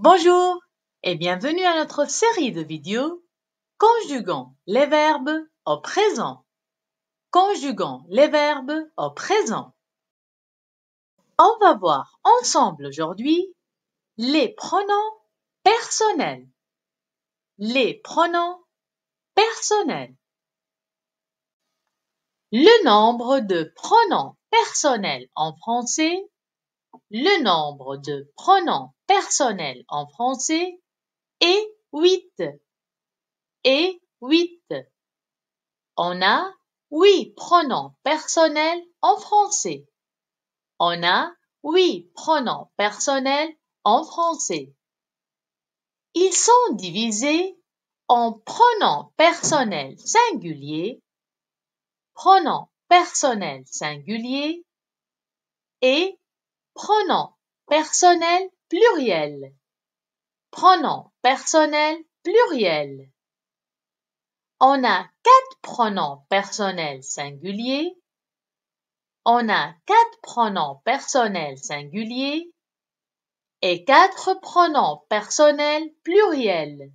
Bonjour et bienvenue à notre série de vidéos conjuguant les verbes au présent. Conjuguant les verbes au présent. On va voir ensemble aujourd'hui les pronoms personnels. Les pronoms personnels. Le nombre de pronoms personnels en français. Le nombre de pronoms personnels en français est 8. Et 8. On a 8 pronoms personnels en français. On a 8 pronoms personnels en français. Ils sont divisés en pronoms personnels singuliers, pronoms personnels singuliers et pronoms personnels pluriels. Pronoms personnels pluriels. On a 4 pronoms personnels singuliers. On a 4 pronoms personnels singuliers et 4 pronoms personnels pluriels.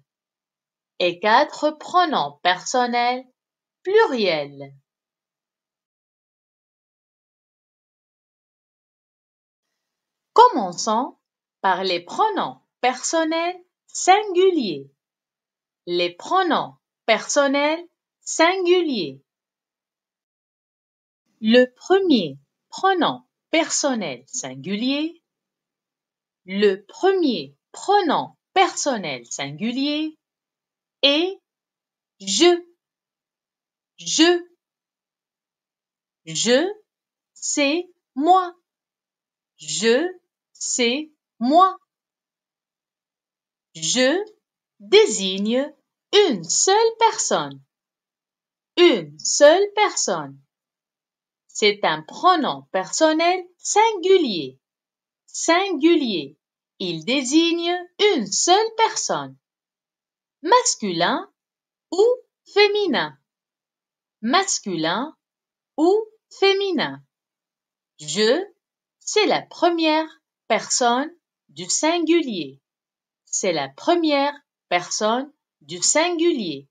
Et 4 pronoms personnels pluriels. Commençons par les pronoms personnels singuliers. Les pronoms personnels singuliers. Le premier pronom personnel singulier. Le premier pronom personnel singulier est je. Je. Je, c'est moi. Je, c'est moi. Je désigne une seule personne. Une seule personne. C'est un pronom personnel singulier. Singulier. Il désigne une seule personne. Masculin ou féminin. Masculin ou féminin. Je, c'est la première personne du singulier. C'est la première personne du singulier.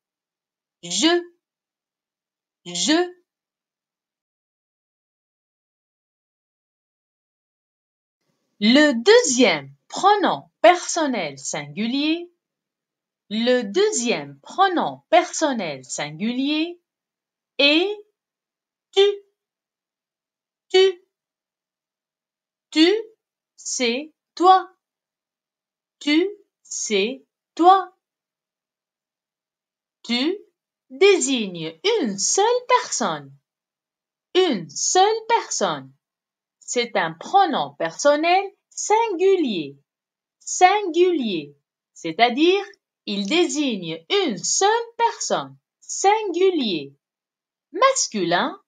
Je. Je. Le deuxième pronom personnel singulier. Le deuxième pronom personnel singulier est tu. Tu. Tu, c'est toi. Tu, c'est toi. Tu désigne une seule personne. Une seule personne. C'est un pronom personnel singulier. Singulier, c'est-à-dire il désigne une seule personne. Singulier. Masculin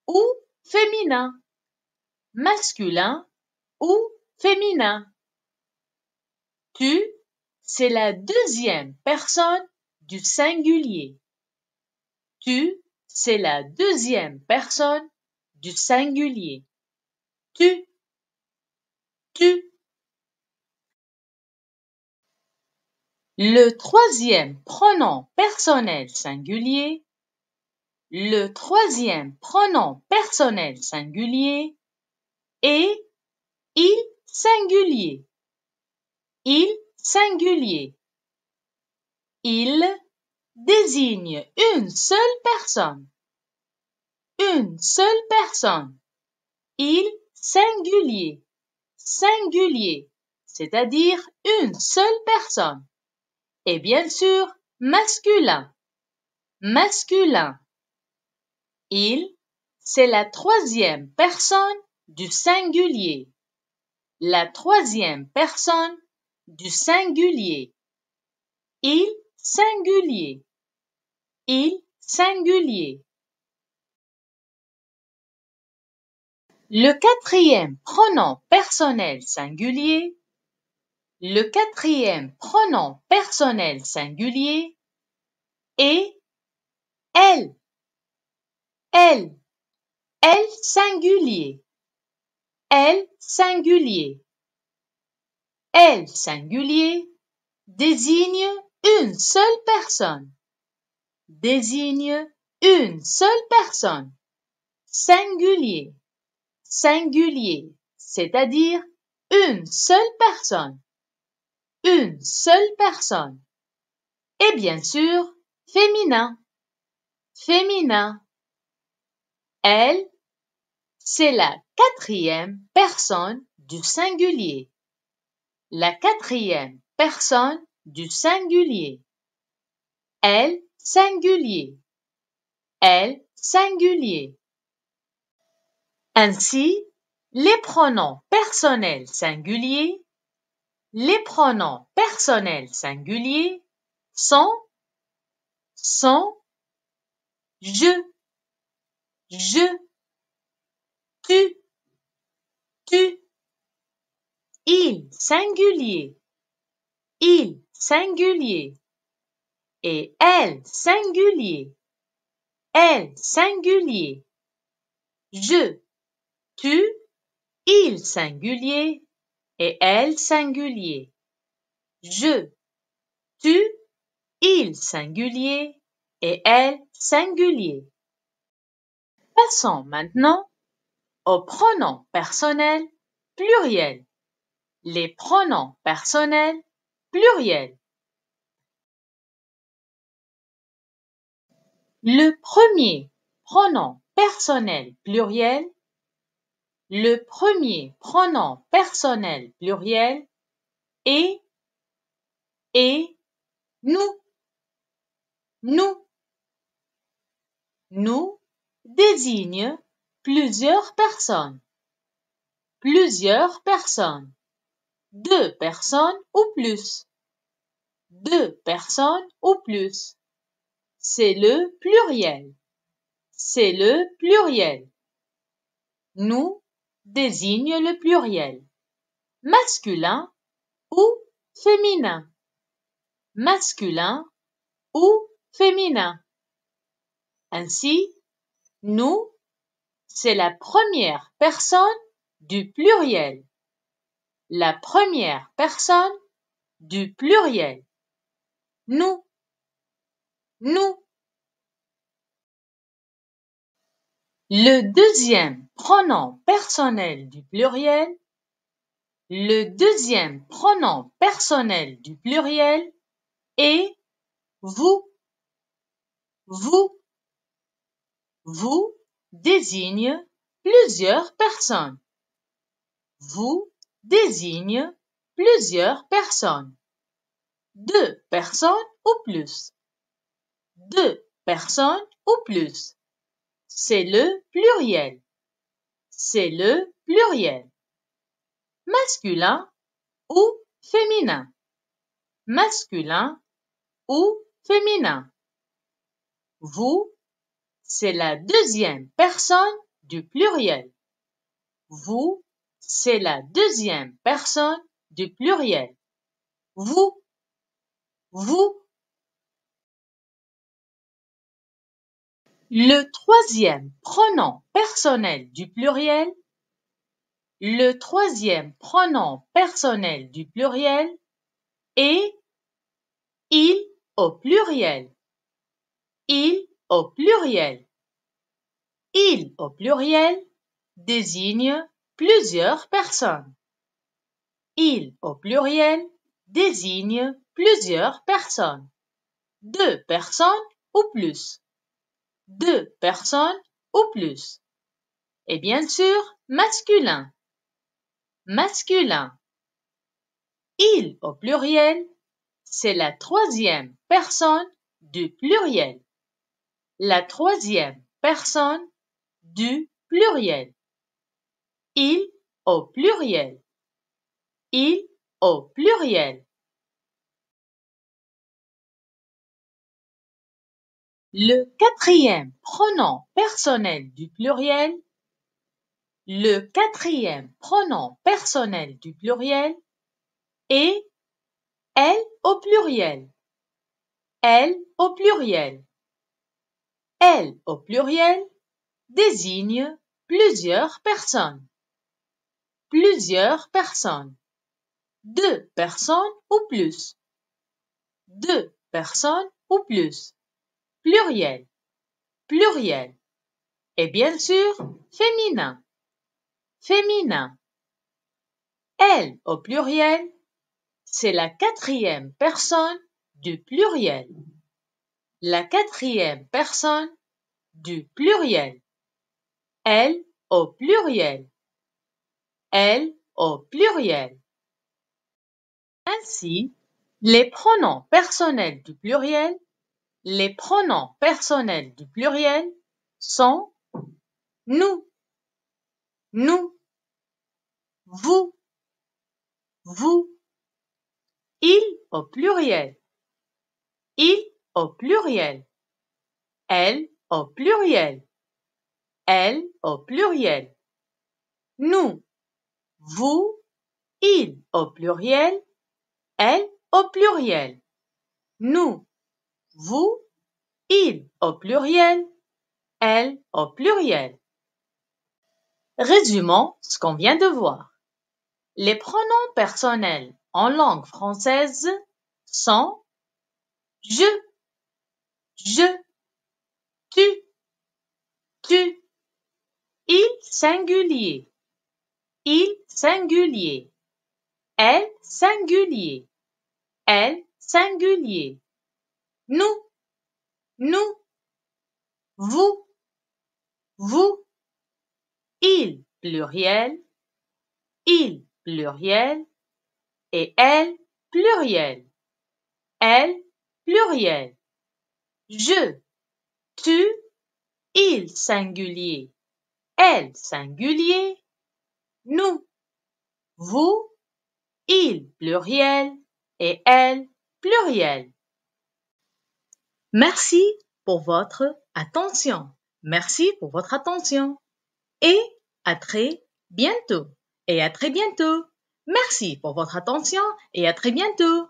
ou féminin. Masculin ou féminin. Tu, c'est la deuxième personne du singulier. Tu, c'est la deuxième personne du singulier. Tu. Tu. Le troisième pronom personnel singulier. Le troisième pronom personnel singulier est il singulier. Il singulier. Il désigne une seule personne. Une seule personne. Il singulier. Singulier, c'est-à-dire une seule personne. Et bien sûr, masculin. Masculin. Il, c'est la troisième personne du singulier. La troisième personne du singulier. Il singulier. Il singulier. Le quatrième pronom personnel singulier. Le quatrième pronom personnel singulier est elle. Elle. Elle singulier. Elle singulier. Elle singulier, désigne une seule personne. Désigne une seule personne. Singulier. Singulier, c'est-à-dire une seule personne. Une seule personne. Et bien sûr, féminin. Féminin. Elle, c'est la quatrième personne du singulier. La quatrième personne du singulier. Elle, singulier. Elle, singulier. Ainsi, les pronoms personnels singuliers, sont je, tu, il singulier, et elle singulier, je, tu, il singulier et elle singulier. Je, tu, il singulier et elle singulier. Passons maintenant aux pronoms personnels pluriels. Les pronoms personnels pluriels. Le premier pronom personnel pluriel, est et nous. Nous désigne plusieurs personnes. Deux personnes ou plus. C'est le pluriel. Nous désigne le pluriel. Masculin ou féminin. Ainsi, nous, c'est la première personne du pluriel. La première personne du pluriel. Nous. Le deuxième pronom personnel du pluriel, est vous. Vous désigne plusieurs personnes. Deux personnes ou plus. C'est le pluriel. Masculin ou féminin. Vous, c'est la deuxième personne du pluriel. Vous. Le troisième pronom personnel du pluriel, est il au pluriel. Il au pluriel désigne plusieurs personnes. Deux personnes ou plus. Et bien sûr, masculin. Il au pluriel, c'est la troisième personne du pluriel. Il au pluriel. Le quatrième pronom personnel du pluriel, est elle au pluriel. Elle au pluriel désigne plusieurs personnes. Deux personnes ou plus. 2 personnes ou plus. Pluriel, pluriel. Et bien sûr, féminin, féminin. Elle au pluriel, c'est la 4e personne du pluriel. La 4e personne du pluriel. Elle au pluriel. Elle au pluriel. Ainsi, les pronoms personnels du pluriel sont nous, nous, vous, vous, il au pluriel, il au pluriel, elle au pluriel, elle au pluriel, nous, vous, il au pluriel, elle au pluriel, nous, vous, il au pluriel, elle au pluriel. Résumons ce qu'on vient de voir. Les pronoms personnels en langue française sont je, tu, il singulier, elle singulier, elle singulier, nous, vous, il pluriel et elle pluriel, je, tu, il singulier, elle singulier, nous, vous, il pluriel et elle pluriel. Merci pour votre attention. Merci pour votre attention. Et à très bientôt. Merci pour votre attention et à très bientôt.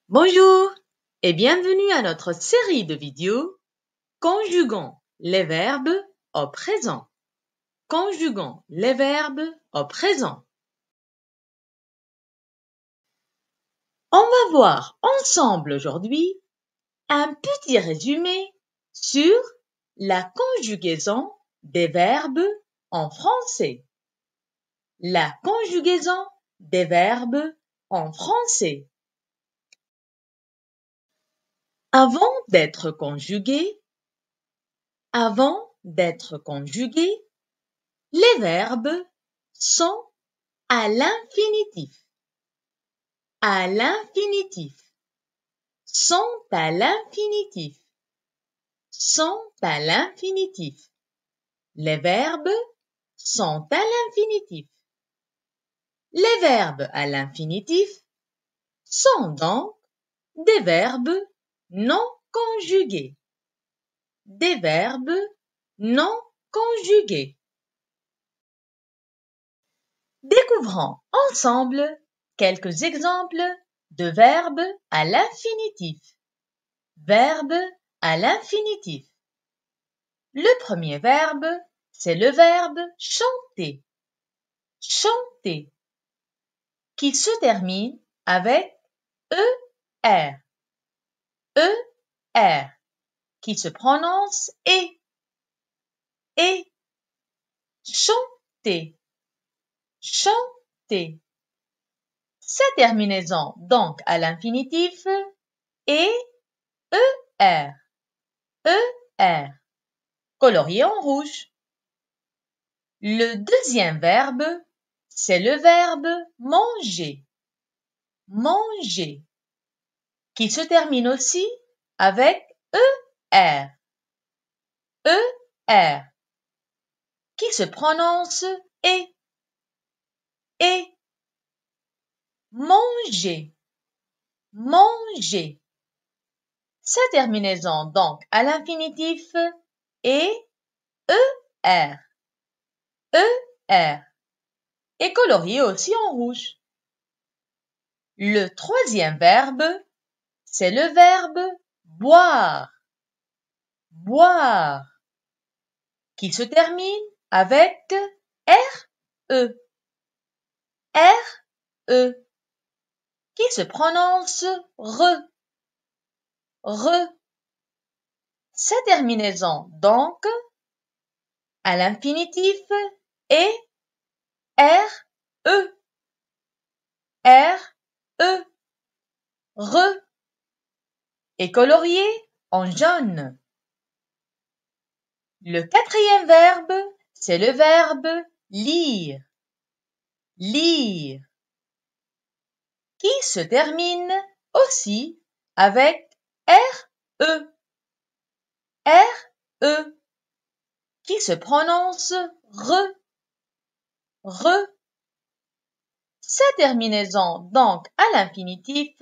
Bonjour et bienvenue à notre série de vidéos conjuguant les verbes au présent. Conjuguant les verbes au présent. On va voir ensemble aujourd'hui un petit résumé sur la conjugaison des verbes en français. La conjugaison des verbes en français. Avant d'être conjugués, les verbes sont à l'infinitif. À l'infinitif. Sont à l'infinitif. Sont à l'infinitif. Les verbes sont à l'infinitif. Les verbes à l'infinitif sont donc des verbes non conjugués. Des verbes non conjugués. Découvrons ensemble quelques exemples de verbes à l'infinitif. Verbes à l'infinitif. Le premier verbe, c'est le verbe chanter. Chanter, qui se termine avec ER. ER, qui se prononce et. Chanter. Chanter. Sa terminaison donc à l'infinitif est ER. ER, colorié en rouge. Le deuxième verbe, c'est le verbe manger. Manger, qui se termine aussi avec ER. ER, qui se prononce et. Manger. Manger. Sa terminaison donc à l'infinitif est ER. ER, et colorié aussi en rouge. Le troisième verbe, c'est le verbe boire, boire, qui se termine avec R-E, R-E, qui se prononce re, re. Sa terminaison donc à l'infinitif est R-E, R-E, re, et colorié en jaune. Le quatrième verbe, c'est le verbe lire, lire, qui se termine aussi avec R-E, R-E, qui se prononce re, re. Sa terminaison donc à l'infinitif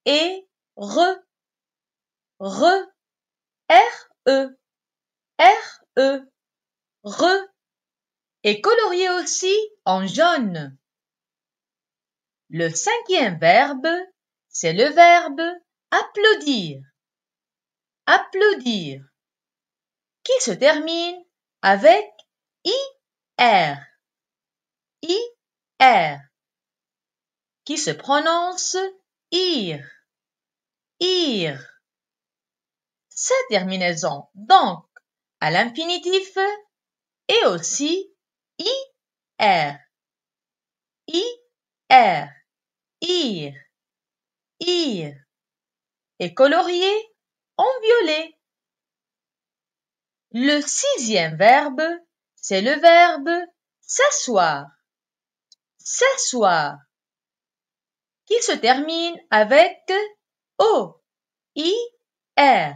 est re, re, R-E, R-E, re, et colorié aussi en jaune. Le cinquième verbe, c'est le verbe applaudir, applaudir, qui se termine avec IR, IR, qui se prononce ir, ir. Sa terminaison donc à l'infinitif est aussi IR, IR, ir, ir, et colorié en violet. Le sixième verbe, c'est le verbe s'asseoir, s'asseoir, qui se termine avec O, I-R,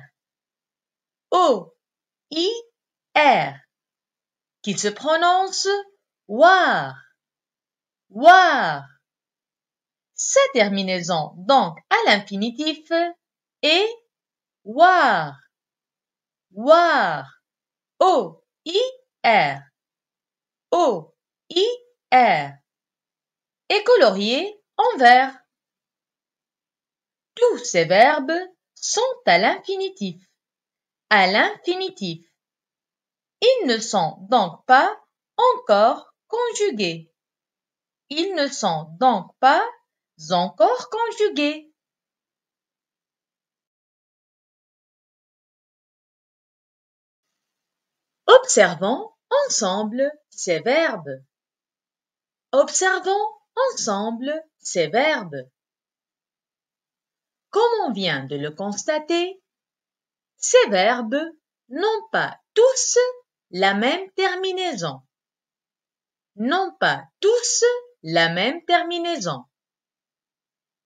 O, I-R, qui se prononce war, war. Sa terminaison donc à l'infinitif est war, war, O-I-R, O-I-R, et colorié en vert. Tous ces verbes sont à l'infinitif. À l'infinitif. Ils ne sont donc pas encore conjugués. Ils ne sont donc pas encore conjugués. Observons ensemble ces verbes. Observons ensemble ces verbes. Comme on vient de le constater, ces verbes n'ont pas tous la même terminaison. N'ont pas tous la même terminaison.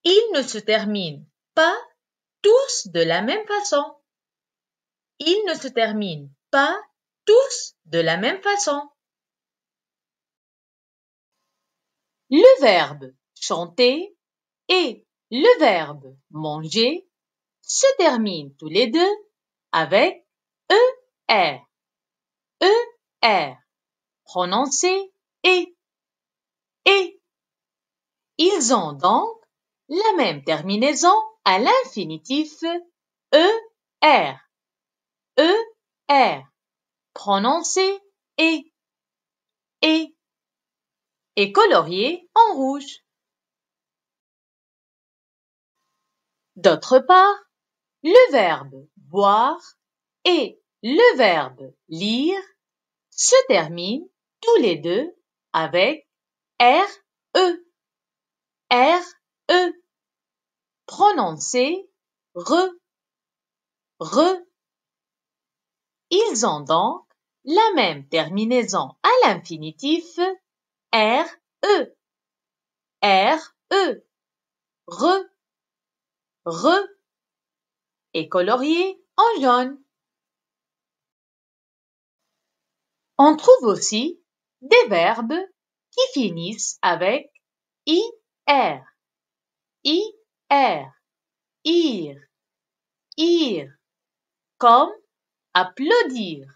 Ils ne se terminent pas tous de la même façon. Ils ne se terminent pas tous de la même façon. Le verbe chanter et le verbe manger se terminent tous les deux avec ER. ER, prononcé et. Ils ont donc la même terminaison à l'infinitif ER. ER, prononcé et colorié en rouge. D'autre part, le verbe boire et le verbe lire se terminent tous les deux avec RE. RE, prononcé re. Ils ont donc la même terminaison à l'infinitif RE. RE, re, et colorié en jaune. On trouve aussi des verbes qui finissent avec IR. IR, ir, comme applaudir,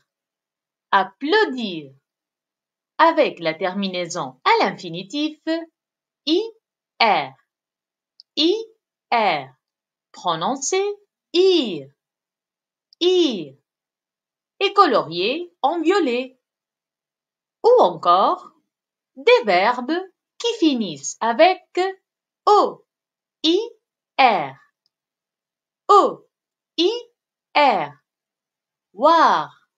applaudir, avec la terminaison à l'infinitif IR, IR, prononcé ir. ir et coloriés en violet. Ou encore des verbes qui finissent avec o, i, r. O, i, r. Voir,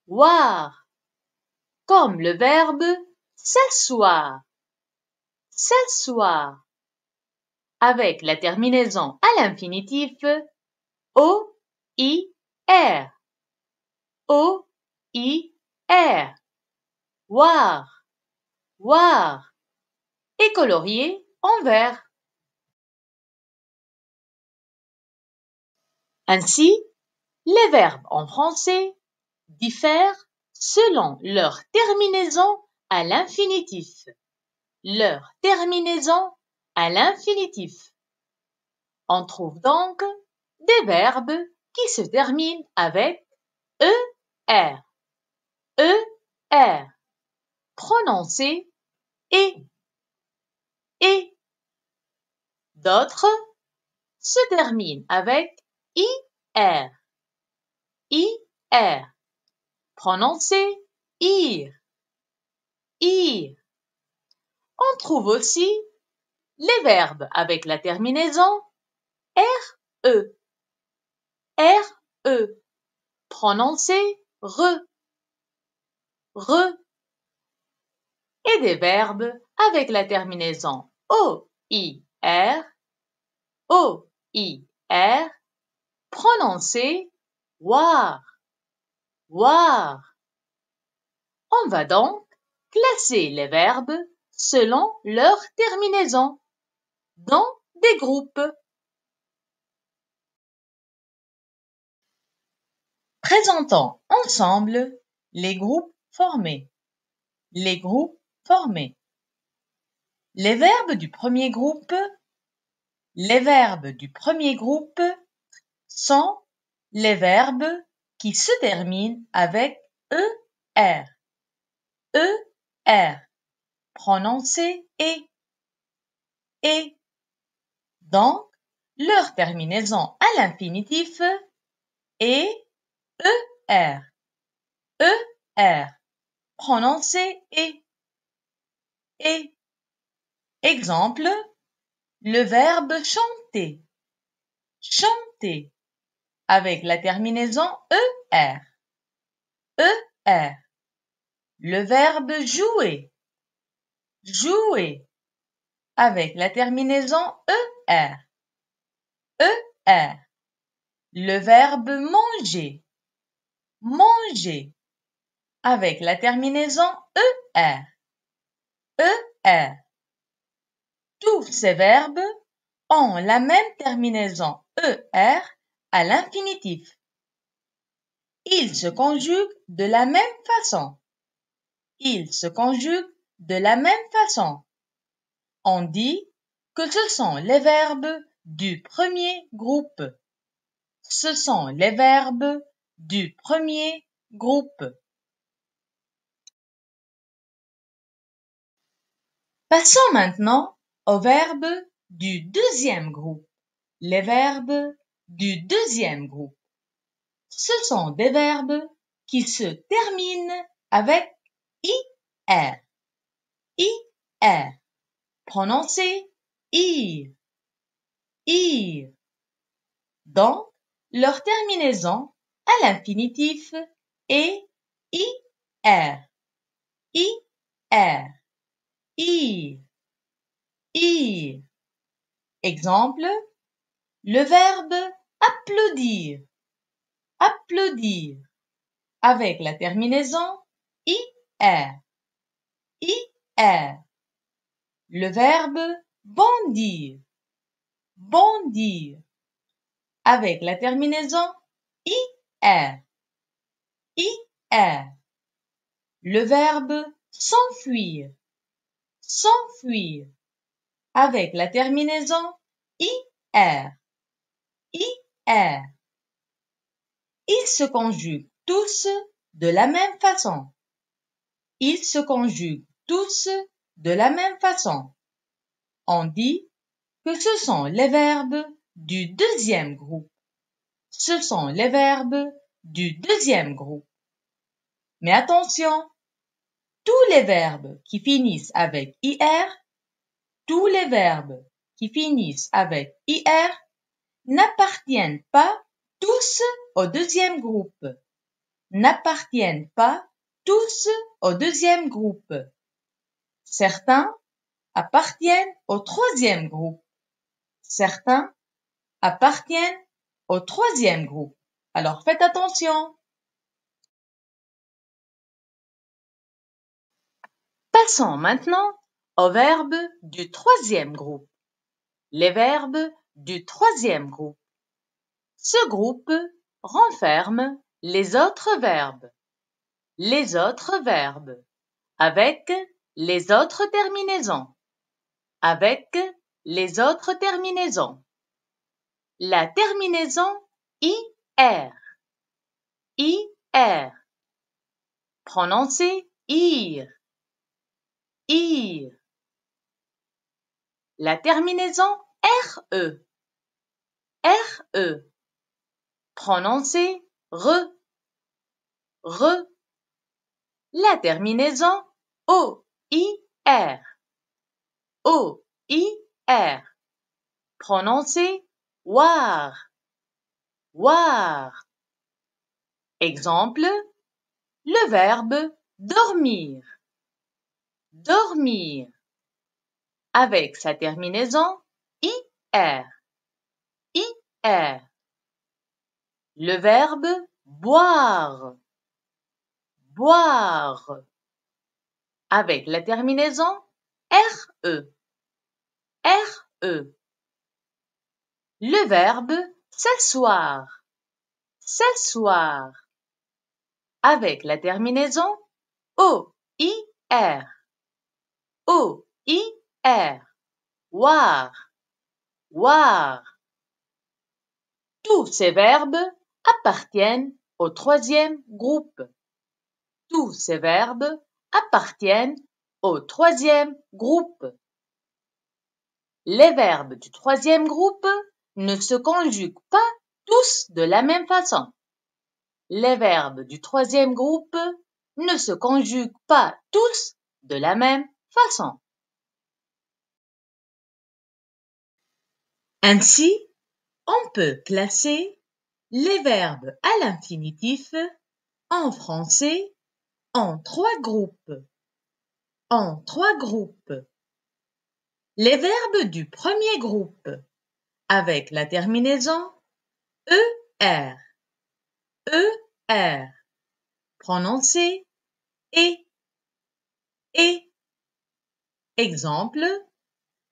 voir. Comme le verbe s'asseoir, s'asseoir. Avec la terminaison à l'infinitif o, i, r. O, i, r. Voir, voir. Et colorié en vert. Ainsi, les verbes en français diffèrent selon leur terminaison à l'infinitif. Leur terminaison à l'infinitif. On trouve donc des verbes qui se terminent avec er, prononcés et. D'autres se terminent avec ir, prononcé ir. On trouve aussi les verbes avec la terminaison re, prononcé re, et des verbes avec la terminaison oir, prononcé war. On va donc classer les verbes selon leur terminaison dans des groupes. Présentons ensemble les groupes formés. Les groupes formés. Les verbes du premier groupe sont les verbes qui se terminent avec er, prononcé et. Donc, leur terminaison à l'infinitif est er, prononcé et. Exemple, le verbe chanter, avec la terminaison er. Le verbe jouer, avec la terminaison er. Le verbe manger, avec la terminaison er. Tous ces verbes ont la même terminaison er à l'infinitif. Ils se conjuguent de la même façon. On dit que ce sont les verbes du premier groupe. Passons maintenant aux verbes du deuxième groupe. Les verbes du deuxième groupe. Ce sont des verbes qui se terminent avec ir, prononcé ir. Donc, leur terminaison à l'infinitif est ir. Exemple, le verbe applaudir, avec la terminaison ir. Le verbe bondir, avec la terminaison ir. Le verbe s'enfuir, avec la terminaison ir. Ils se conjuguent tous de la même façon. On dit que ce sont les verbes du deuxième groupe. ce sont les verbes du deuxième groupe. Mais attention, tous les verbes qui finissent avec IR, tous les verbes qui finissent avec IR n'appartiennent pas tous au deuxième groupe. N'appartiennent pas tous au deuxième groupe. Certains appartiennent au troisième groupe. Certains appartiennent au troisième groupe. Alors faites attention. Passons maintenant aux verbes du troisième groupe. Les verbes du troisième groupe. Ce groupe renferme les autres verbes. Les autres verbes. Avec les autres terminaisons. Avec les autres terminaisons. La terminaison IR. IR. Prononcez IR. IR. La terminaison RE. RE. Prononcez RE. RE. La terminaison OIR. OIR. Prononcez WAR. WAR. Exemple, le verbe dormir. Dormir. Avec sa terminaison IR. IR. Le verbe boire. Boire. Avec la terminaison RE. RE. Le verbe s'asseoir. S'asseoir. Avec la terminaison OIR. OIR. War. War. Tous ces verbes appartiennent au troisième groupe. Tous ces verbes appartiennent au troisième groupe. Les verbes du troisième groupe ne se conjuguent pas tous de la même façon. Les verbes du troisième groupe ne se conjuguent pas tous de la même façon. Ainsi, on peut classer les verbes à l'infinitif en français en trois groupes. En trois groupes. Les verbes du premier groupe avec la terminaison ER. ER. Prononcez et. Exemple,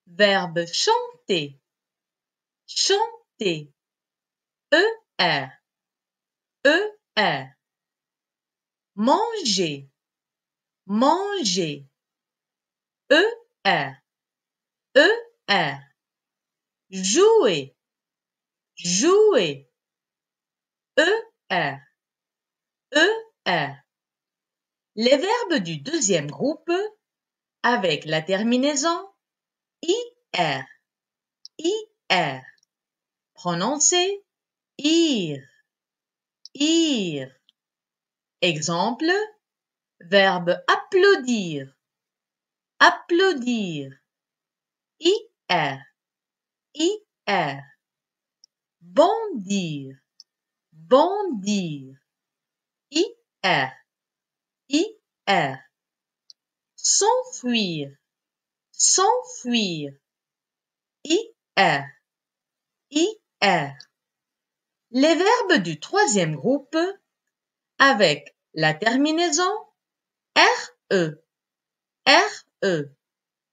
verbe chanter. Chanter. ER. ER. Manger. Manger. ER. ER. Jouer. Jouer. ER. ER. Les verbes du deuxième groupe avec la terminaison IR. IR. Prononcez IR. IR. Exemple, verbe applaudir. Applaudir. IR. IR. Bondir. Bondir. IR. IR. S'enfuir. S'enfuir. IR. IR. Les verbes du troisième groupe avec la terminaison RE. RE.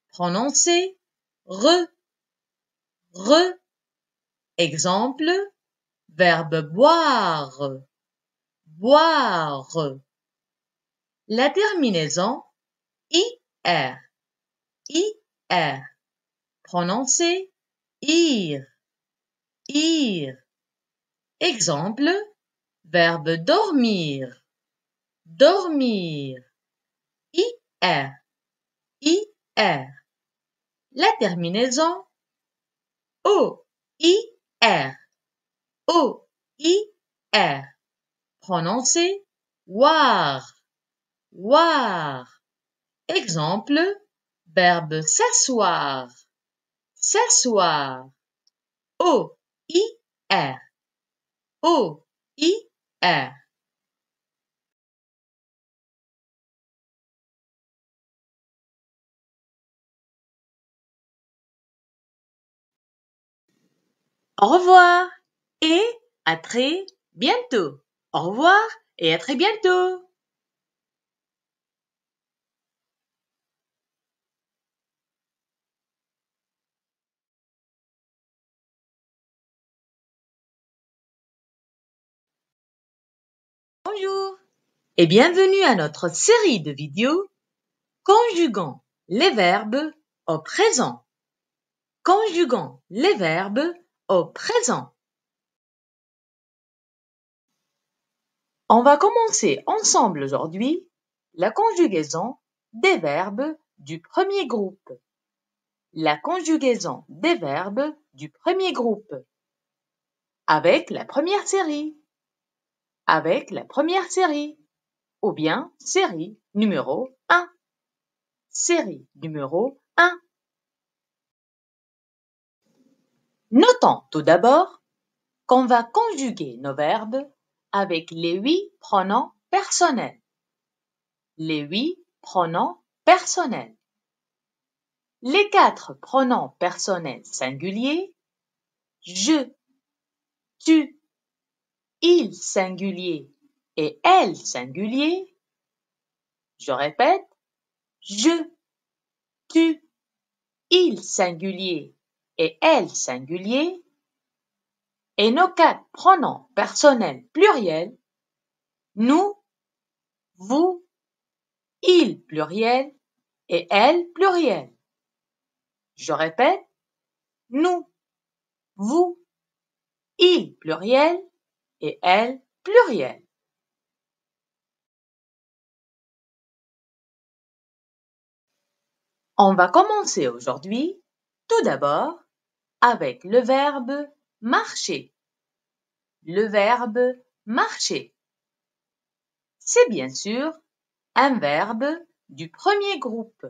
Prononcez RE. RE. Exemple, verbe boire. Boire. La terminaison IR. IR. Prononcez IR. IR. Exemple, verbe dormir. Dormir. IR. IR. La terminaison OIR. OIR. O-I-R. Prononcez war, war. Exemple, verbe s'asseoir, s'asseoir. O-I-R, O-I-R. Au revoir et à très bientôt. Au revoir et à très bientôt. Bonjour et bienvenue à notre série de vidéos conjuguant les verbes au présent. Conjuguant les verbes au présent. On va commencer ensemble aujourd'hui la conjugaison des verbes du premier groupe. La conjugaison des verbes du premier groupe. Avec la première série. Avec la première série. Ou bien série numéro 1. Série numéro 1. Notons tout d'abord qu'on va conjuguer nos verbes avec les 8 pronoms personnels. Les 8 pronoms personnels. Les 4 pronoms personnels singuliers, je, tu, il singulier et elle singulier. Je répète, je, tu, il singulier et elle singulier. Et nos 4 pronoms personnels pluriels, nous, vous, il pluriel et elle pluriel. Je répète, nous, vous, il pluriel et elle pluriel. On va commencer aujourd'hui, tout d'abord, avec le verbe marcher. Le verbe marcher. C'est bien sûr un verbe du premier groupe.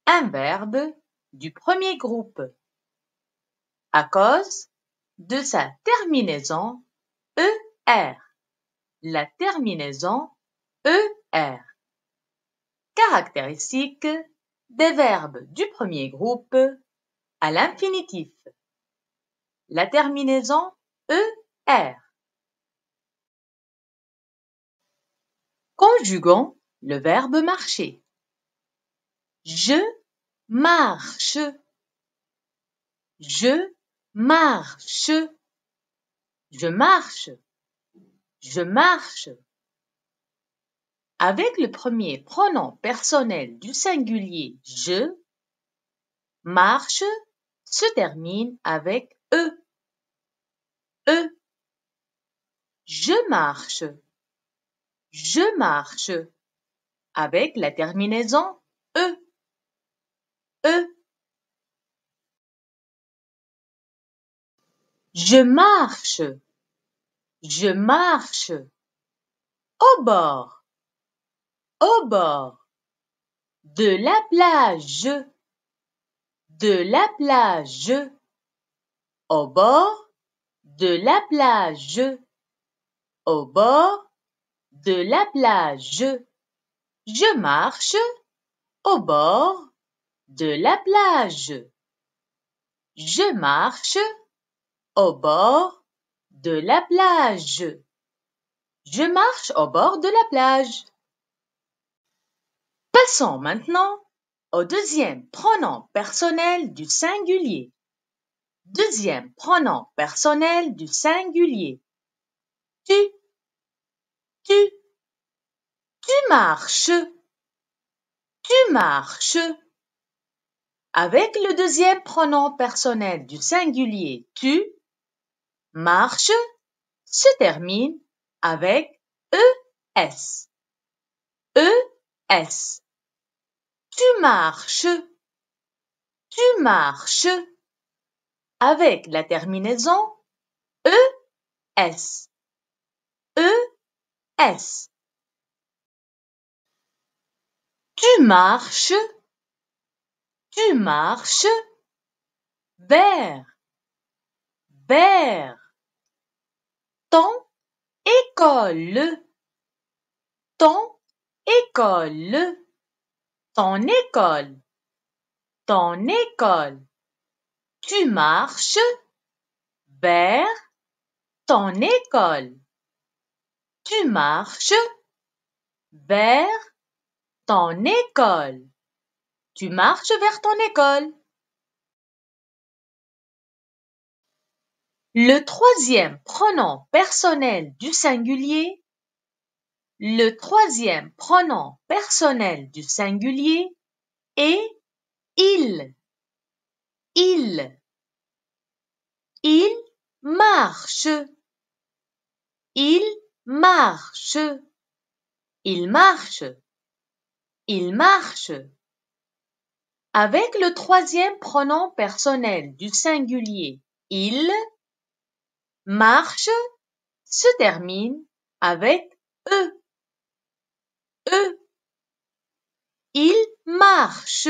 Un verbe du premier groupe. À cause de sa terminaison ER. La terminaison ER. Caractéristique des verbes du premier groupe à l'infinitif. La terminaison ER. Conjuguons le verbe marcher. Je marche. Je marche. Je marche. Je marche. Avec le premier pronom personnel du singulier je, marche se termine avec E. E. Je marche. Je marche. Avec la terminaison E. E. Je marche. Je marche. Au bord. Au bord. De la plage. De la plage. Au bord de la plage. Au bord de la plage. Je marche au bord de la plage. Je marche au bord de la plage. Je marche au bord de la plage. Passons maintenant au deuxième pronom personnel du singulier. Deuxième pronom personnel du singulier. Tu. Tu. Tu marches. Tu marches. Avec le deuxième pronom personnel du singulier tu, marche se termine avec ES. ES. Tu marches. Tu marches. Avec la terminaison E S. E-S. Tu marches vers ton école, ton école, ton école, ton école. Tu marches vers ton école. Tu marches vers ton école. Tu marches vers ton école. Le troisième pronom personnel du singulier. Le troisième pronom personnel du singulier est il. Il. Il marche. Il marche. Il marche. Il marche. Avec le troisième pronom personnel du singulier il, marche se termine avec e. E. Il marche.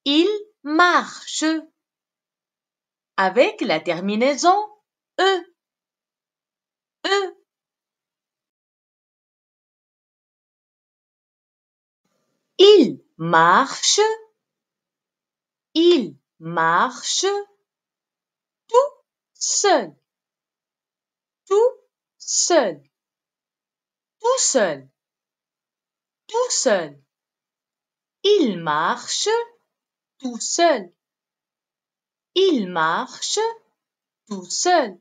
Il marche. Avec la terminaison e. E. Il marche. Il marche tout seul. Tout seul. Tout seul. Tout seul. Il marche tout seul. Il marche tout seul.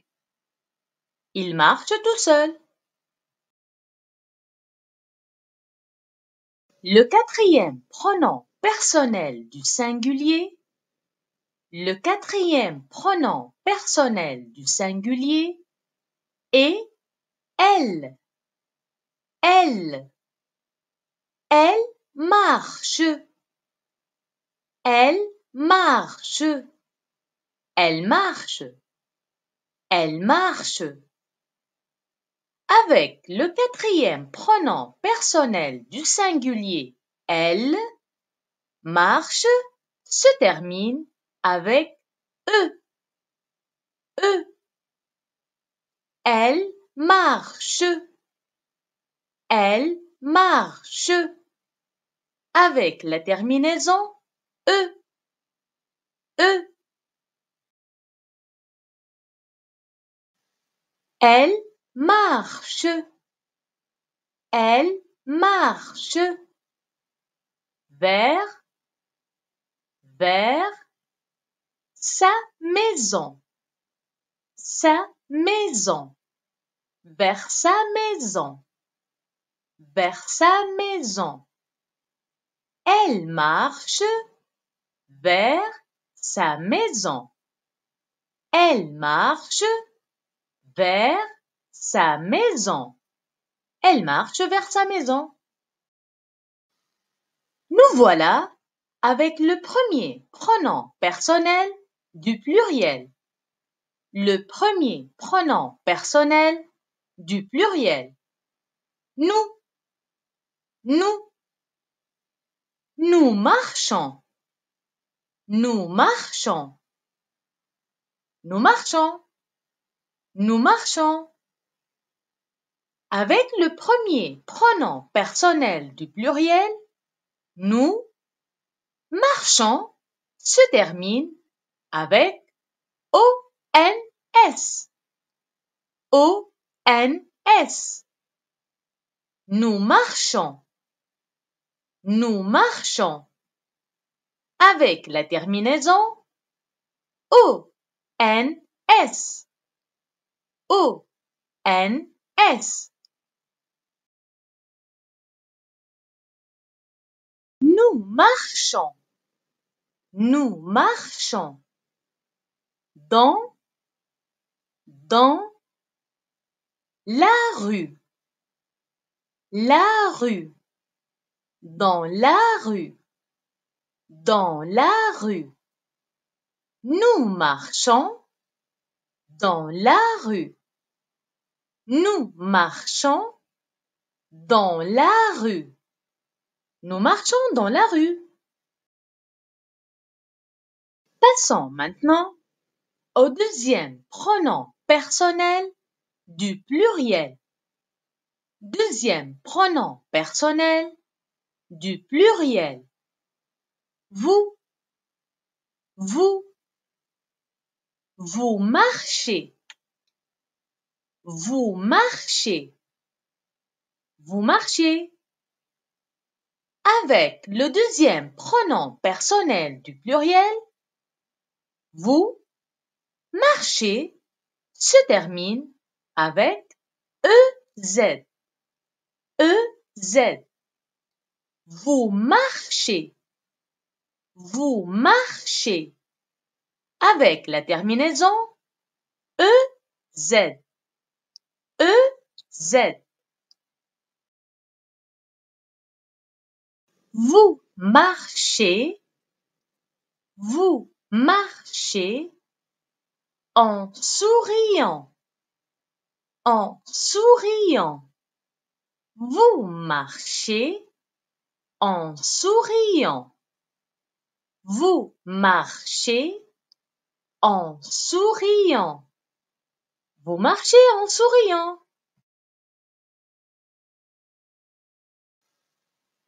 Il marche tout seul. Le quatrième pronom personnel du singulier. Le quatrième pronom personnel du singulier est elle. Elle. Elle marche. Elle marche. Elle marche. Elle marche. Avec le quatrième pronom personnel du singulier elle, marche se termine avec e. E. Elle marche. Elle marche. Avec la terminaison e. E. Elle marche. Elle marche. Vers sa maison. Sa maison. Vers sa maison. Vers sa maison. Elle marche vers sa maison. Elle marche vers sa maison. Elle marche vers sa maison. Nous voilà avec le premier pronom personnel du pluriel. Le premier pronom personnel du pluriel. Nous. Nous. Nous marchons. Nous marchons. Nous marchons. Nous marchons. Avec le premier pronom personnel du pluriel, nous marchons se termine avec ONS. ONS. Nous marchons. Nous marchons. Avec la terminaison ONS. ONS. Nous marchons. Nous marchons. Dans la rue. La rue. Dans la rue. Dans la rue. Nous marchons dans la rue. Nous marchons dans la rue. Nous marchons dans la rue. Passons maintenant au deuxième pronom personnel du pluriel. Deuxième pronom personnel du pluriel. Vous, vous, vous marchez. Vous marchez. Vous marchez. Avec le deuxième pronom personnel du pluriel, vous marchez se termine avec EZ. EZ. Vous marchez. Vous marchez. Avec la terminaison EZ. EZ. Vous marchez. Vous marchez en souriant. En souriant. Vous marchez en souriant. Vous marchez en souriant. Vous marchez en souriant.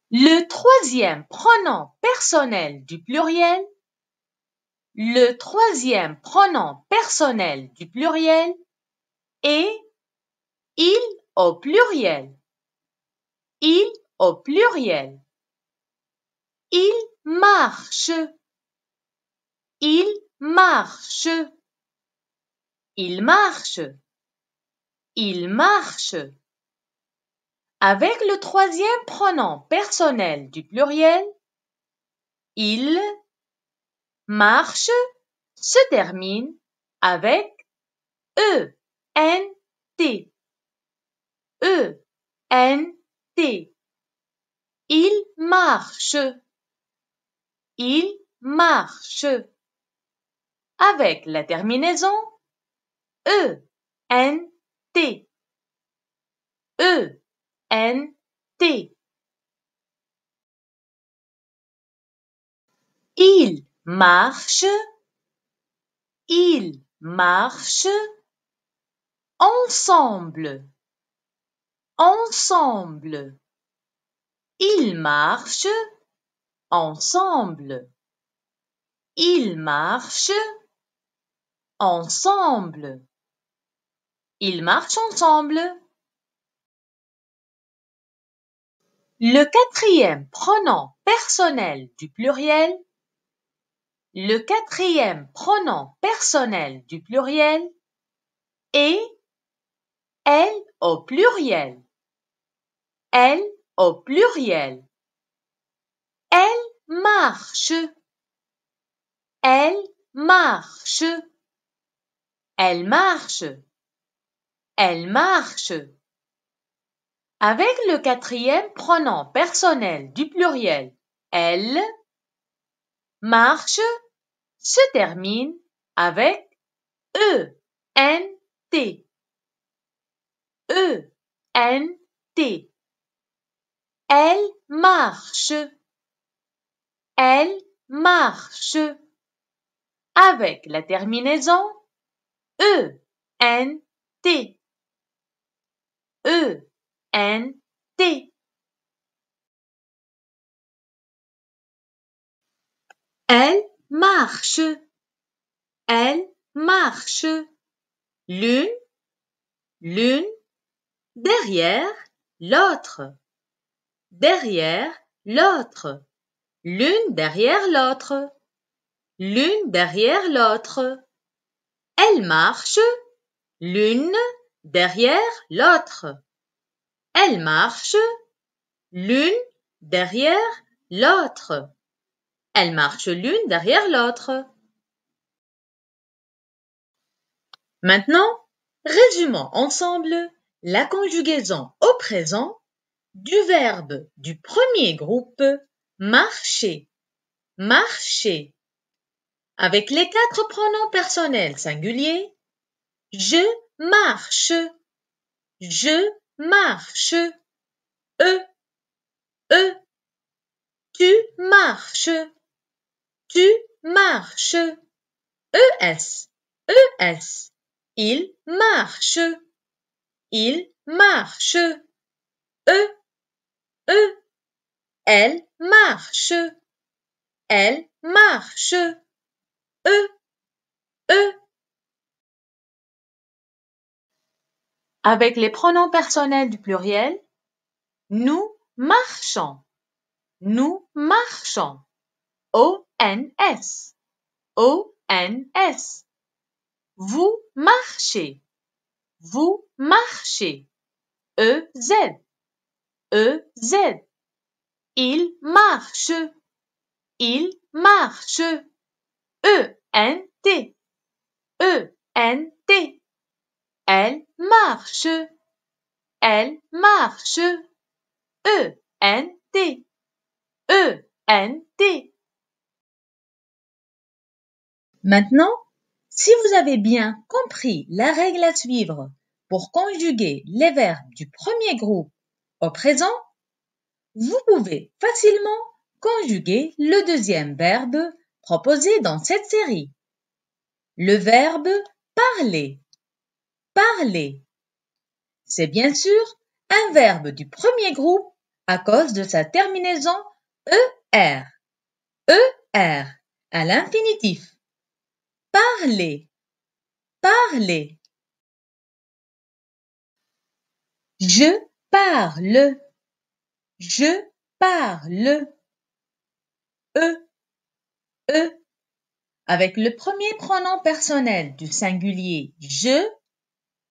Le troisième pronom personnel du pluriel. Le troisième pronom personnel du pluriel est il au pluriel. Il au pluriel. Il marche. Il marche. Il marche. Il marche. Avec le troisième pronom personnel du pluriel, il marche se termine avec ENT. ENT. Il marche. Il marche. Avec la terminaison ENT. ENT. Il marche. Il marche ensemble. Ensemble. Il marche ensemble. Il marche ensemble. Ils marchent ensemble. Le quatrième pronom personnel du pluriel. Le quatrième pronom personnel du pluriel est elle au pluriel. Elle au pluriel. Elle marche. Elle marche. Elle marche. Elle marche. Avec le quatrième pronom personnel du pluriel, elle marche se termine avec ENT. ENT. Elle marche. Elle marche. Avec la terminaison ENT. ENT. Elle marche. Elle marche. L'une, l'une, derrière l'autre. Derrière l'autre. L'une derrière l'autre. L'une derrière l'autre. Elle marche, l'une derrière l'autre. Elle marche, l'une derrière l'autre. Elle marche l'une derrière l'autre. Maintenant, résumons ensemble la conjugaison au présent du verbe du premier groupe marcher. Marcher. Avec les 4 pronoms personnels singuliers, je marche. Je marche. E. Tu marches. Tu marches. ES. Il marche. Il marche. Elle marche. Elle marche. Avec les pronoms personnels du pluriel, nous marchons. Nous marchons. ONS. ONS. Vous marchez. Vous marchez. EZ. EZ. Il marche. Il marche. ENT. ENT. Elle marche. Elle marche. ENT. ENT. Maintenant, si vous avez bien compris la règle à suivre pour conjuguer les verbes du premier groupe au présent, vous pouvez facilement conjuguer le deuxième verbe proposé dans cette série. Le verbe parler. Parler. C'est bien sûr un verbe du premier groupe à cause de sa terminaison ER. ER à l'infinitif. Parler. Parler. Je parle. Je parle. Avec le premier pronom personnel du singulier je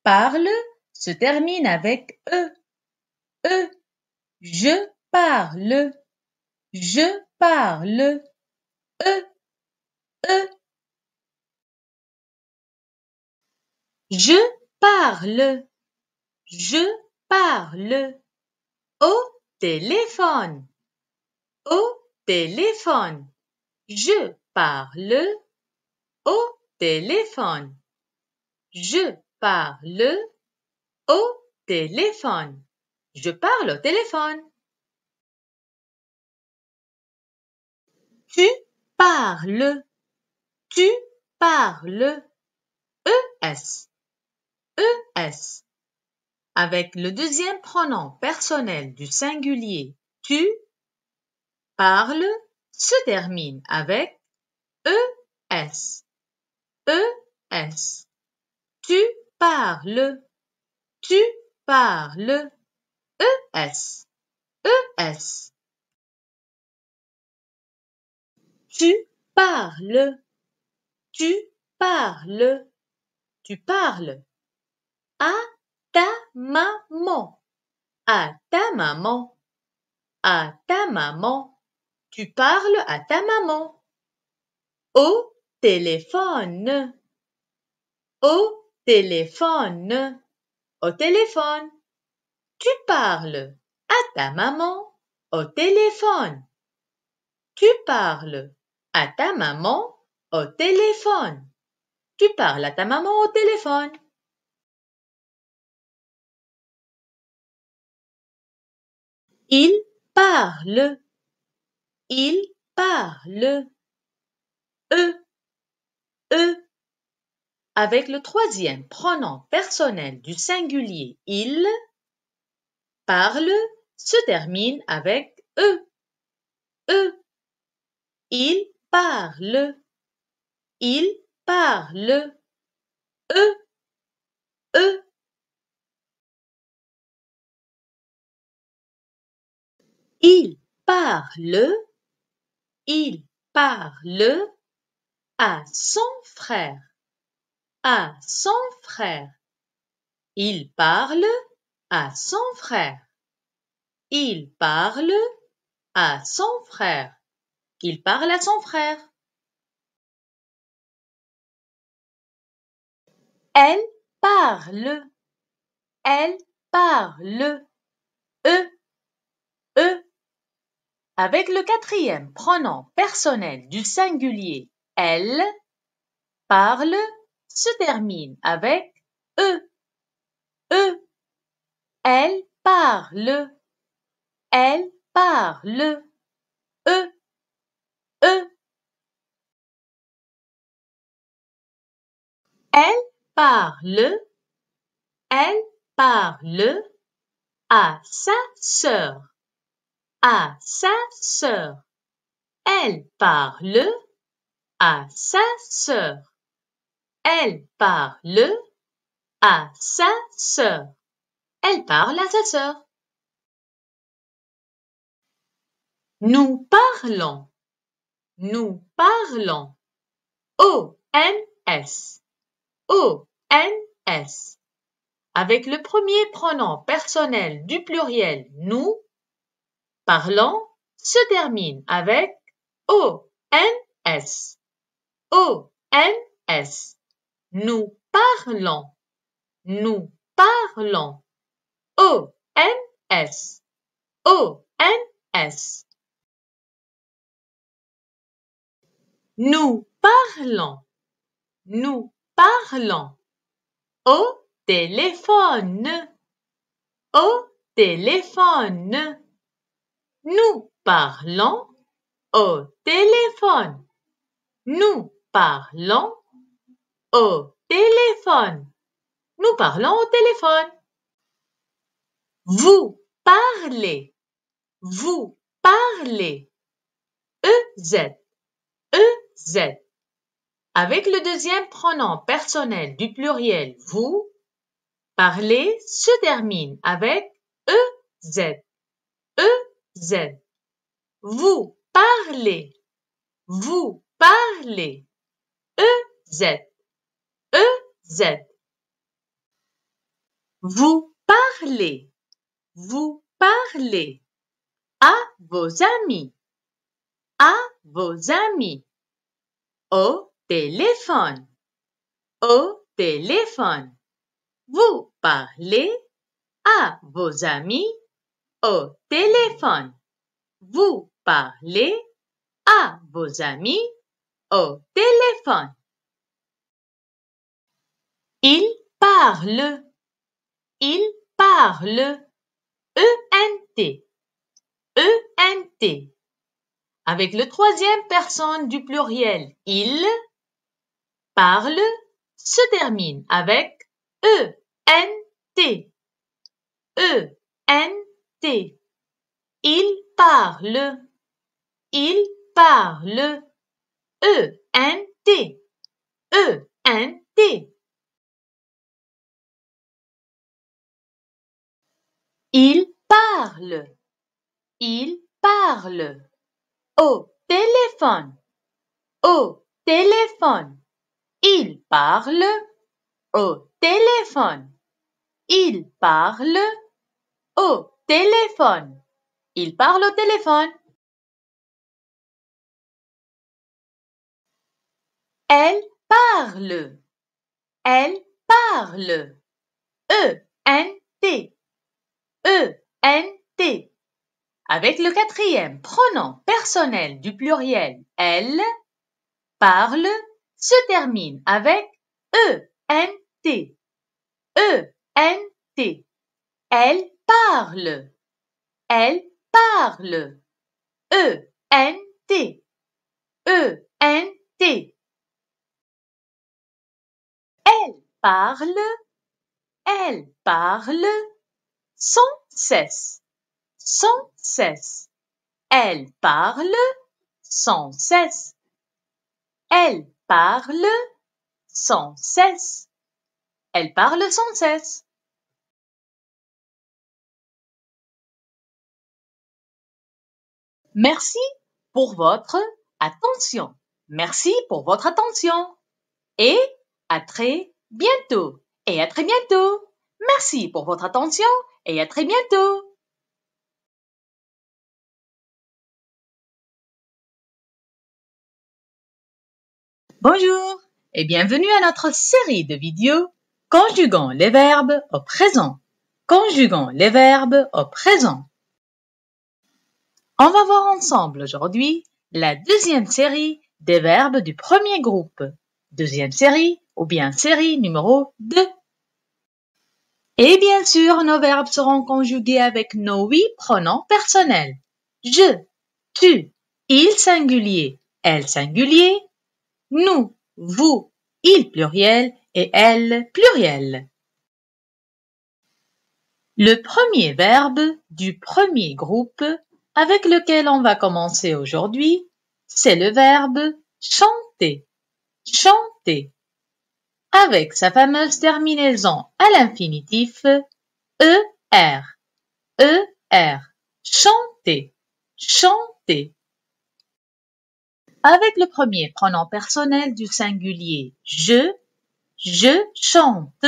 parle se termine avec E. Je parle. Je parle. Je parle. Je parle. Au téléphone. Au téléphone. Je parle au téléphone. Je parle au téléphone. Je parle au téléphone. Tu parles. Tu parles. ES. ES. Avec le deuxième pronom personnel du singulier tu, parle se termine avec ES. ES. Tu parles. Tu parles. ES. ES. Tu parles. Tu parles. Tu parles. À ta maman. À ta maman. À ta maman. Tu parles à ta maman. Au téléphone. Au téléphone. Au téléphone. Tu parles à ta maman au téléphone. Tu parles à ta maman au téléphone. Tu parles à ta maman au téléphone. Il parle. Il parle. Avec le troisième pronom personnel du singulier il, parle se termine avec E. Il parle. Il parle. Il parle. Il parle à son frère. À son frère. Il parle à son frère. Il parle à son frère. Il parle à son frère. Elle parle. Elle parle. Avec le quatrième pronom personnel du singulier elle, parle se termine avec E. parle. Elle parle. E. Elle parle. Elle parle à sa sœur. À sa sœur. Elle parle à sa sœur. Elle parle à sa sœur. Elle parle à sa sœur. Nous parlons. Nous parlons. O-N-S. O-N-S. Avec le premier pronom personnel du pluriel nous, parlons se termine avec O-N-S. O-N-S. Nous parlons. Nous parlons. O-N-S. O-N-S. Nous parlons. Nous parlons. Au téléphone. Au téléphone. Nous parlons au téléphone. Nous parlons au téléphone. Nous parlons au téléphone. Vous parlez. Vous parlez. E-Z. E-Z. Avec le deuxième pronom personnel du pluriel vous, parler se termine avec E-Z. E-Z. Vous parlez. Vous parlez. E-Z. E-Z. Vous parlez. Vous parlez à vos amis. À vos amis. Au téléphone. Au téléphone. Vous parlez à vos amis au téléphone. Vous parlez à vos amis au téléphone. Il parle. Il parle. E-N-T. E-N-T. Avec le troisième personne du pluriel il, parle se termine avec E-N-T. E-N-T. Il parle. Il parle. E-N-T. E-N-T. Il parle. Il parle. Au téléphone. Au téléphone. Il parle. Au téléphone. Il parle. Au téléphone. Il parle au téléphone. Elle parle. Elle parle. E-N-T. E-N-T. Avec le quatrième pronom personnel du pluriel elle, parle se termine avec E-N-T. E-N-T. Elle parle. Elle parle. E-N-T. E-N-T. Elle parle. Elle parle sans cesse. Sans cesse. Elle parle sans cesse. Elle parle sans cesse. Elle parle sans cesse. Merci pour votre attention. Merci pour votre attention. Et à très bientôt. Et à très bientôt. Merci pour votre attention et à très bientôt. Bonjour et bienvenue à notre série de vidéos conjuguant les verbes au présent. Conjuguant les verbes au présent. On va voir ensemble aujourd'hui la deuxième série des verbes du premier groupe. Deuxième série ou bien série numéro 2. Et bien sûr, nos verbes seront conjugués avec nos 8 pronoms personnels. Je, tu, il singulier, elle singulier, nous, vous, il pluriel et elle pluriel. Le premier verbe du premier groupe avec lequel on va commencer aujourd'hui, c'est le verbe chanter. Chanter. Avec sa fameuse terminaison à l'infinitif ER. ER. Chanter. Chanter. Avec le premier pronom personnel du singulier je chante.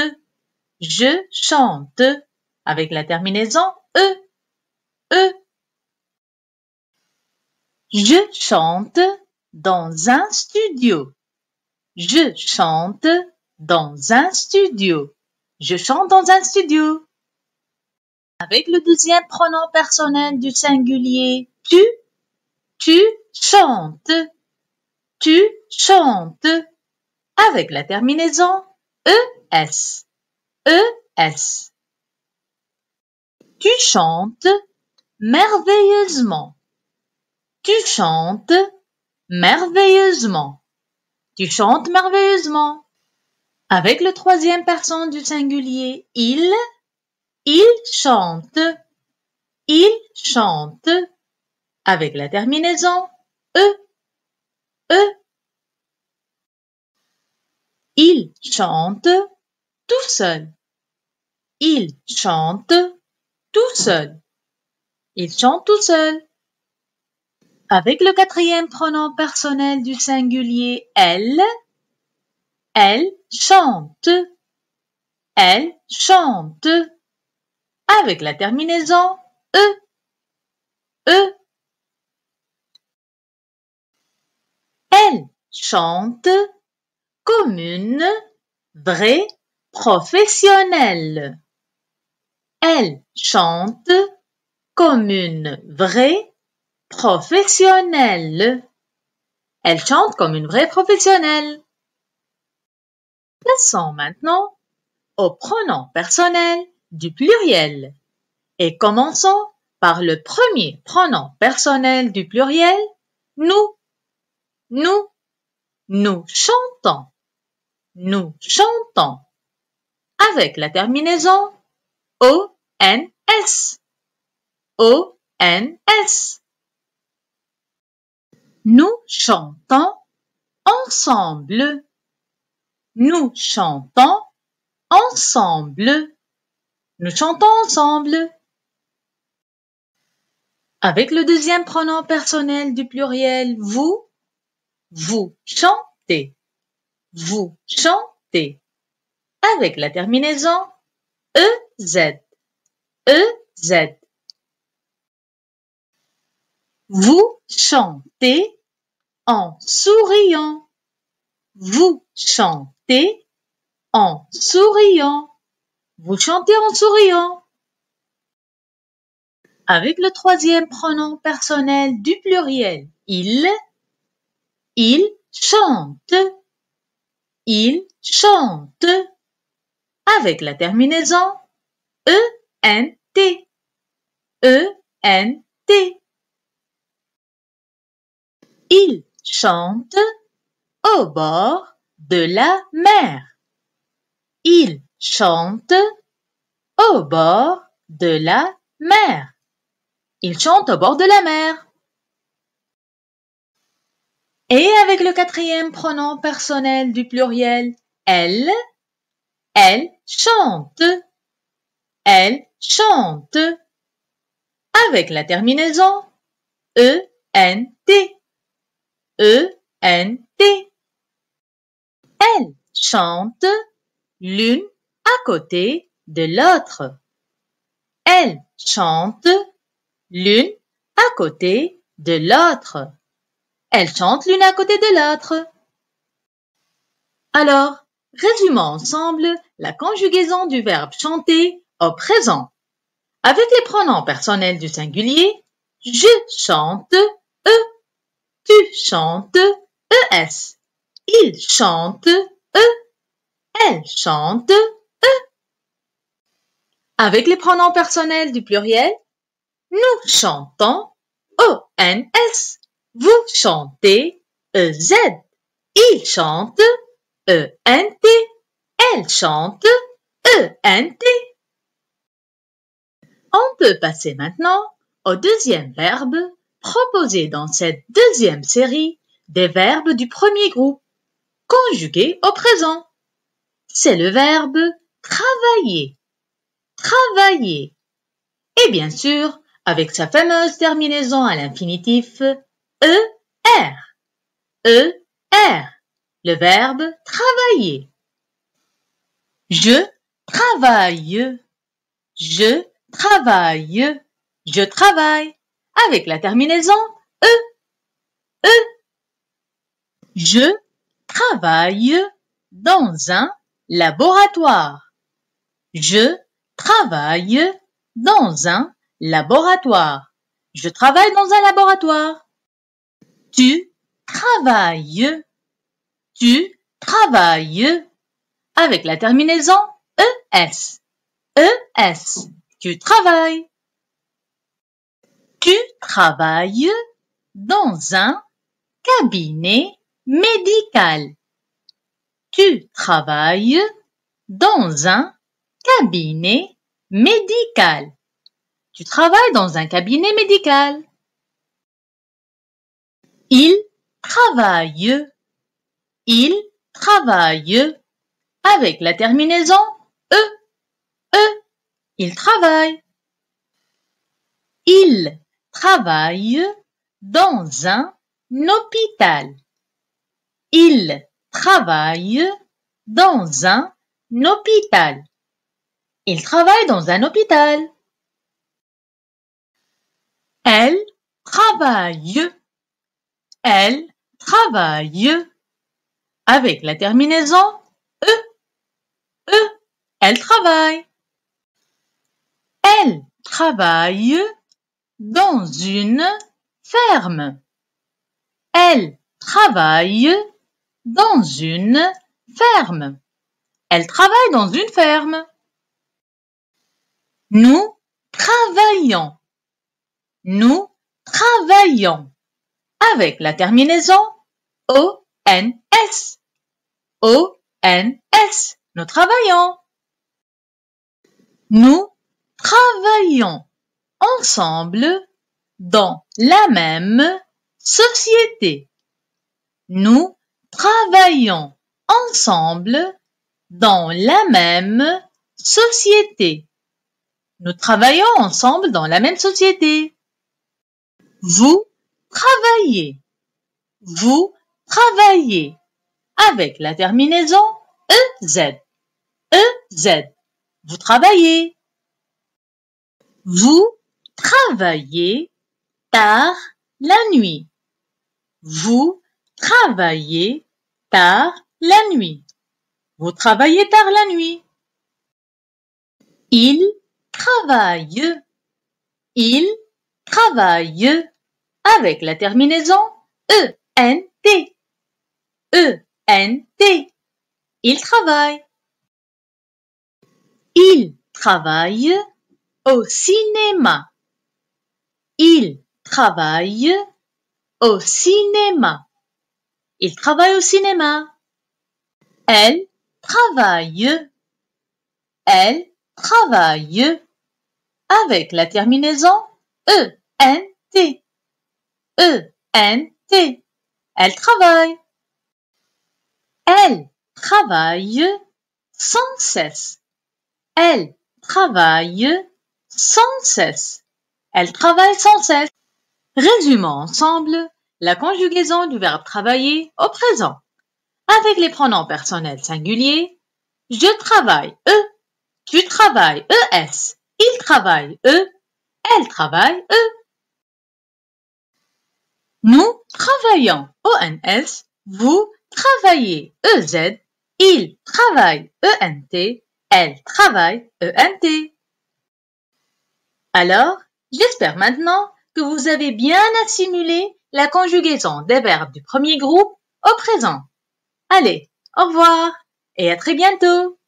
Je chante. Avec la terminaison E. Je chante dans un studio. Je chante dans un studio. Je chante dans un studio. Avec le deuxième pronom personnel du singulier tu chantes. Tu chantes. Avec la terminaison ES. ES. Tu chantes merveilleusement. Tu chantes merveilleusement. Tu chantes merveilleusement. Avec le troisième personne du singulier il chante. Il chante. Avec la terminaison E. Il chante tout seul. Il chante tout seul. Il chante tout seul. Avec le quatrième pronom personnel du singulier elle chante. Elle chante. Avec la terminaison E. Elle chante comme une vraie professionnelle. Elle chante comme une vraie professionnelle. Elle chante comme une vraie professionnelle. Passons maintenant au pronom personnel du pluriel. Et commençons par le premier pronom personnel du pluriel, nous. Nous. Nous chantons. Nous chantons. Avec la terminaison ONS. ONS. Nous chantons ensemble. Nous chantons ensemble. Nous chantons ensemble. Avec le deuxième pronom personnel du pluriel vous chantez. Vous chantez. Avec la terminaison EZ. EZ. Vous chantez en souriant. Vous chantez en souriant. Vous chantez en souriant. Avec le troisième pronom personnel du pluriel, il chante. Il chante. Avec la terminaison ENT. ENT. Il chante au bord de la mer. Il chante au bord de la mer. Il chante au bord de la mer. Et avec le quatrième pronom personnel du pluriel, elle chante. Elle chante. Avec la terminaison ENT. ENT. Elles chantent l'une à côté de l'autre. Elles chantent l'une à côté de l'autre. Elles chantent l'une à côté de l'autre. Alors, résumons ensemble la conjugaison du verbe chanter au présent. Avec les pronoms personnels du singulier, je chante, tu chantes, ES. Il chante, elle chante, Avec les pronoms personnels du pluriel, nous chantons O-N-S. Vous chantez E-Z. Il chante E-N-T. Elle chante E-N-T. On peut passer maintenant au deuxième verbe proposé dans cette deuxième série des verbes du premier groupe, conjugués au présent. C'est le verbe travailler. Travailler. Et bien sûr, avec sa fameuse terminaison à l'infinitif ER. ER. Le verbe travailler. Je travaille. Je travaille. Je travaille. Avec la terminaison E. Je travaille dans un laboratoire. Je travaille dans un laboratoire. Je travaille dans un laboratoire. Tu travailles. Tu travailles. Avec la terminaison ES. ES. Tu travailles. Tu travailles dans un cabinet médical. Tu travailles dans un cabinet médical. Tu travailles dans un cabinet médical. Il travaille. Il travaille. Avec la terminaison E. Il travaille. Il travaille dans un hôpital. Il travaille dans un hôpital. Il travaille dans un hôpital. Elle travaille. Elle travaille. Avec la terminaison E. Elle travaille. Elle travaille dans une ferme. Elle travaille dans une ferme. Elle travaille dans une ferme. Nous travaillons. Nous travaillons. Avec la terminaison O-N-S. O-N-S. Nous travaillons. Nous travaillons ensemble dans la même société. Nous travaillons ensemble dans la même société. Nous travaillons ensemble dans la même société. Vous travaillez. Vous travaillez. Avec la terminaison EZ. EZ. Vous travaillez. Vous travaillez tard la nuit. Vous travaillez tard la nuit. Vous travaillez tard la nuit. Il travaille. Il travaille. Avec la terminaison E-N-T. E-N-T. Il travaille. Il travaille au cinéma. Il travaille au cinéma. Il travaille au cinéma. Elle travaille. Elle travaille. Avec la terminaison E-N-T. E-N-T. Elle travaille. Elle travaille sans cesse. Elle travaille sans cesse. Elle travaille sans cesse. Résumons ensemble la conjugaison du verbe travailler au présent. Avec les pronoms personnels singuliers, je travaille tu travailles ES, il travaille elle travaille Nous travaillons ONS, vous travaillez EZ, il travaille ENT, elle travaille ENT. Alors, j'espère maintenant que vous avez bien assimilé la conjugaison des verbes du premier groupe au présent. Allez, au revoir et à très bientôt.